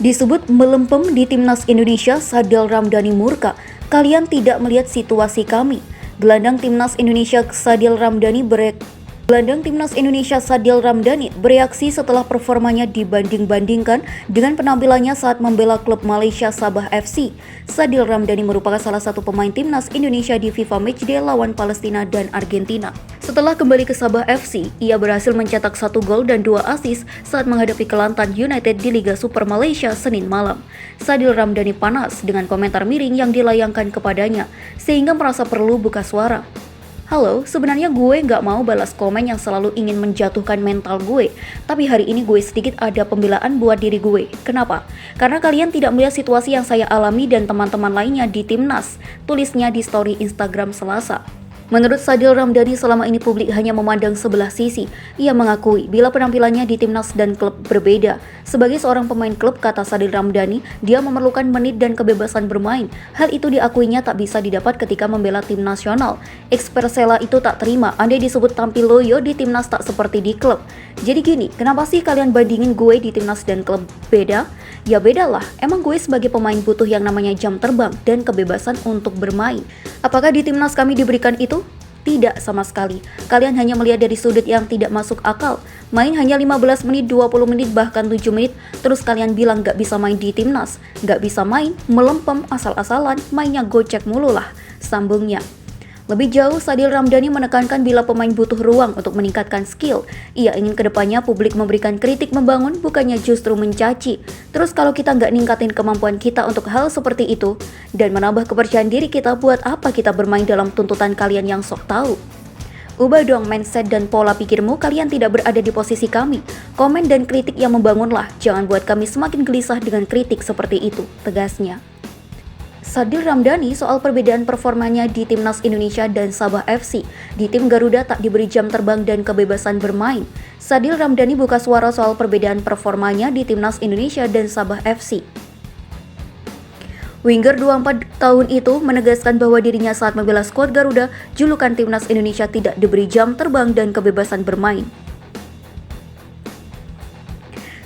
Disebut melempem di Timnas Indonesia, Sadil Ramdhani murka. Kalian tidak melihat situasi kami. Gelandang Timnas Indonesia Sadil Ramdhani bereaksi setelah performanya dibanding-bandingkan dengan penampilannya saat membela klub Malaysia Sabah FC. Sadil Ramdhani merupakan salah satu pemain Timnas Indonesia di FIFA Matchday lawan Palestina dan Argentina. Setelah kembali ke Sabah FC, ia berhasil mencetak 1 gol dan 2 assist saat menghadapi Kelantan United di Liga Super Malaysia Senin malam. Sadil Ramdhani panas dengan komentar miring yang dilayangkan kepadanya, sehingga merasa perlu buka suara. Halo, sebenarnya gue nggak mau balas komen yang selalu ingin menjatuhkan mental gue. Tapi hari ini gue sedikit ada pembelaan buat diri gue. Kenapa? Karena kalian tidak melihat situasi yang saya alami dan teman-teman lainnya di Timnas. Tulisnya di story Instagram Selasa. Menurut Sadil Ramdhani, selama ini publik hanya memandang sebelah sisi. Ia mengakui bila penampilannya di Timnas dan klub berbeda. Sebagai seorang pemain klub, kata Sadil Ramdhani, dia memerlukan menit dan kebebasan bermain. Hal itu diakuinya tak bisa didapat ketika membela tim nasional. Ex-Persela itu tak terima andai disebut tampil loyo di Timnas tak seperti di klub. Jadi gini, kenapa sih kalian bandingin gue di Timnas dan klub beda? Ya bedalah, emang gue sebagai pemain butuh yang namanya jam terbang dan kebebasan untuk bermain. Apakah di Timnas kami diberikan itu? Tidak sama sekali. Kalian hanya melihat dari sudut yang tidak masuk akal. Main hanya 15 menit, 20 menit, bahkan 7 menit, terus kalian bilang gak bisa main di Timnas. Gak bisa main, melempem, asal-asalan, mainnya gocek mulu lah, sambungnya. Lebih jauh, Sadil Ramdhani menekankan bila pemain butuh ruang untuk meningkatkan skill. Ia ingin kedepannya publik memberikan kritik membangun, bukannya justru mencaci. Terus kalau kita nggak ningkatin kemampuan kita untuk hal seperti itu, dan menambah kepercayaan diri kita, buat apa kita bermain dalam tuntutan kalian yang sok tahu? Ubah dong mindset dan pola pikirmu, kalian tidak berada di posisi kami. Komen dan kritik yang membangunlah, jangan buat kami semakin gelisah dengan kritik seperti itu, tegasnya. Sadil Ramdhani soal perbedaan performanya di Timnas Indonesia dan Sabah FC. Di tim Garuda tak diberi jam terbang dan kebebasan bermain. Sadil Ramdhani buka suara soal perbedaan performanya di Timnas Indonesia dan Sabah FC. Winger 24 tahun itu menegaskan bahwa dirinya saat membela skuad Garuda, julukan Timnas Indonesia tidak diberi jam terbang dan kebebasan bermain.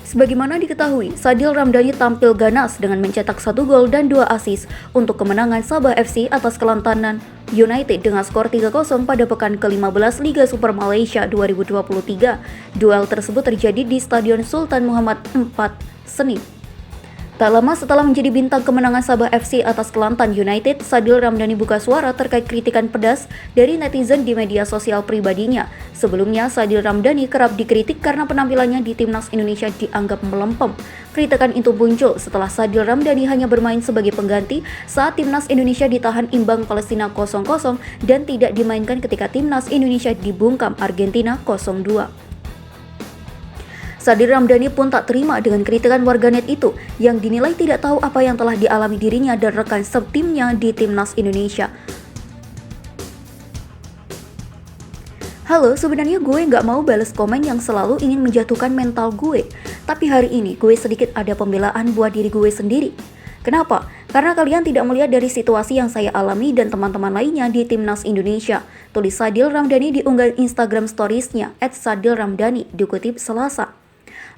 Sebagaimana diketahui, Sadil Ramdhani tampil ganas dengan mencetak 1 gol dan 2 assist untuk kemenangan Sabah FC atas Kelantan United dengan skor 3-0 pada pekan ke-15 Liga Super Malaysia 2023. Duel tersebut terjadi di Stadion Sultan Muhammad IV, Senin. Tak lama setelah menjadi bintang kemenangan Sabah FC atas Kelantan United, Sadil Ramdhani buka suara terkait kritikan pedas dari netizen di media sosial pribadinya. Sebelumnya, Sadil Ramdhani kerap dikritik karena penampilannya di Timnas Indonesia dianggap melempem. Kritikan itu muncul setelah Sadil Ramdhani hanya bermain sebagai pengganti saat Timnas Indonesia ditahan imbang Palestina 0-0 dan tidak dimainkan ketika Timnas Indonesia dibungkam Argentina 0-2. Sadil Ramdhani pun tak terima dengan kritikan warganet itu yang dinilai tidak tahu apa yang telah dialami dirinya dan rekan setimnya di Timnas Indonesia. Halo, sebenarnya gue nggak mau balas komen yang selalu ingin menjatuhkan mental gue. Tapi hari ini gue sedikit ada pembelaan buat diri gue sendiri. Kenapa? Karena kalian tidak melihat dari situasi yang saya alami dan teman-teman lainnya di Timnas Indonesia. Tulis Sadil Ramdhani di unggahan Instagram Stories-nya @sadilramdhani, dikutip Selasa.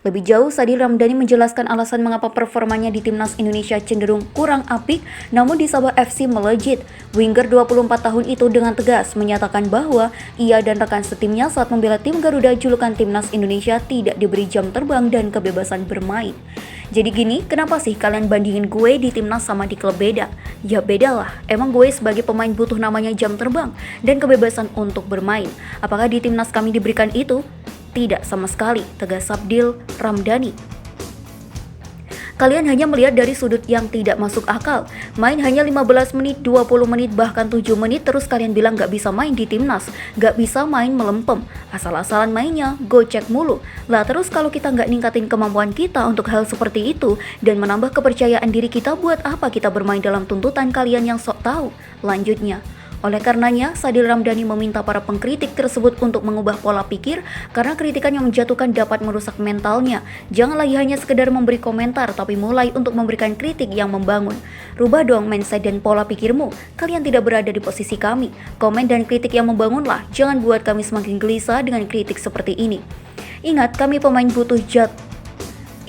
Lebih jauh, Sadil Ramdhani menjelaskan alasan mengapa performanya di Timnas Indonesia cenderung kurang apik, namun di Sabah FC melejit. Winger 24 tahun itu dengan tegas menyatakan bahwa ia dan rekan setimnya saat membela tim Garuda julukan Timnas Indonesia tidak diberi jam terbang dan kebebasan bermain. Jadi gini, kenapa sih kalian bandingin gue di Timnas sama di klub beda? Ya bedalah, emang gue sebagai pemain butuh namanya jam terbang dan kebebasan untuk bermain. Apakah di Timnas kami diberikan itu? Tidak sama sekali, tegas Sadil Ramdhani. Kalian hanya melihat dari sudut yang tidak masuk akal. Main hanya 15 menit, 20 menit, bahkan 7 menit, terus kalian bilang gak bisa main di Timnas. Gak bisa main melempem. Asal-asalan mainnya, gocek mulu. Lah terus kalau kita gak ningkatin kemampuan kita untuk hal seperti itu, dan menambah kepercayaan diri kita, buat apa kita bermain dalam tuntutan kalian yang sok tahu? Lanjutnya. Oleh karenanya, Sadil Ramdhani meminta para pengkritik tersebut untuk mengubah pola pikir karena kritikan yang menjatuhkan dapat merusak mentalnya. Jangan lagi hanya sekedar memberi komentar, tapi mulai untuk memberikan kritik yang membangun. Rubah dong mindset dan pola pikirmu. Kalian tidak berada di posisi kami. Komen dan kritik yang membangunlah. Jangan buat kami semakin gelisah dengan kritik seperti ini. Ingat, kami pemain butuh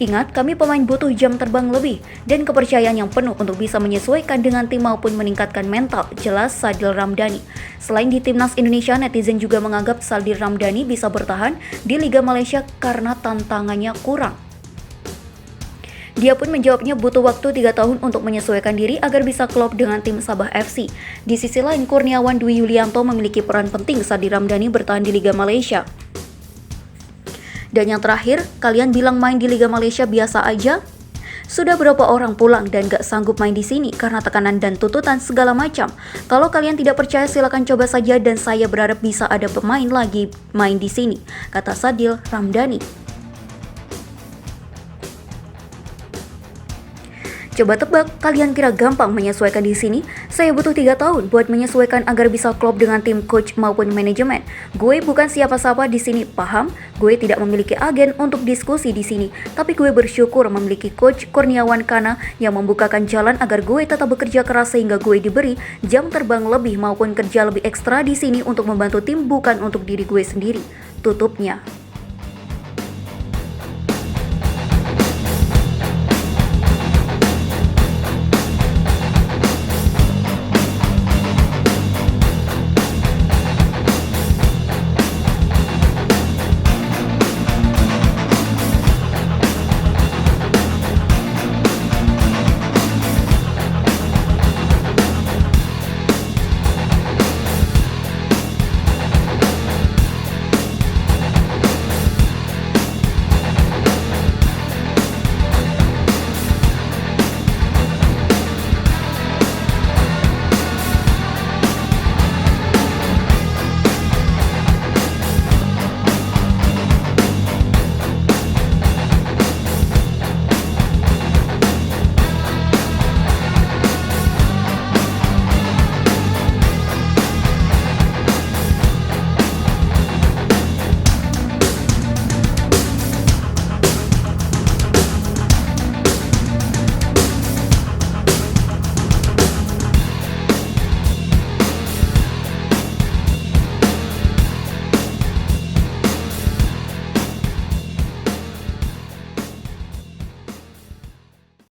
Ingat, kami pemain butuh jam terbang lebih dan kepercayaan yang penuh untuk bisa menyesuaikan dengan tim maupun meningkatkan mental, jelas Sadil Ramdhani. Selain di Timnas Indonesia, netizen juga menganggap Sadil Ramdhani bisa bertahan di Liga Malaysia karena tantangannya kurang. Dia pun menjawabnya butuh waktu 3 tahun untuk menyesuaikan diri agar bisa klop dengan tim Sabah FC. Di sisi lain, Kurniawan Dwi Yulianto memiliki peran penting saat Ramdhani bertahan di Liga Malaysia. Dan yang terakhir, kalian bilang main di Liga Malaysia biasa aja? Sudah berapa orang pulang dan gak sanggup main di sini karena tekanan dan tuntutan segala macam. Kalau kalian tidak percaya silakan coba saja dan saya berharap bisa ada pemain lagi main di sini, kata Sadil Ramdhani. Coba tebak, kalian kira gampang menyesuaikan di sini? Saya butuh 3 tahun buat menyesuaikan agar bisa klop dengan tim coach maupun manajemen. Gue bukan siapa-siapa di sini, paham? Gue tidak memiliki agen untuk diskusi di sini, tapi gue bersyukur memiliki coach Kurniawan Kana yang membukakan jalan agar gue tetap bekerja keras sehingga gue diberi jam terbang lebih maupun kerja lebih ekstra di sini untuk membantu tim bukan untuk diri gue sendiri. Tutupnya.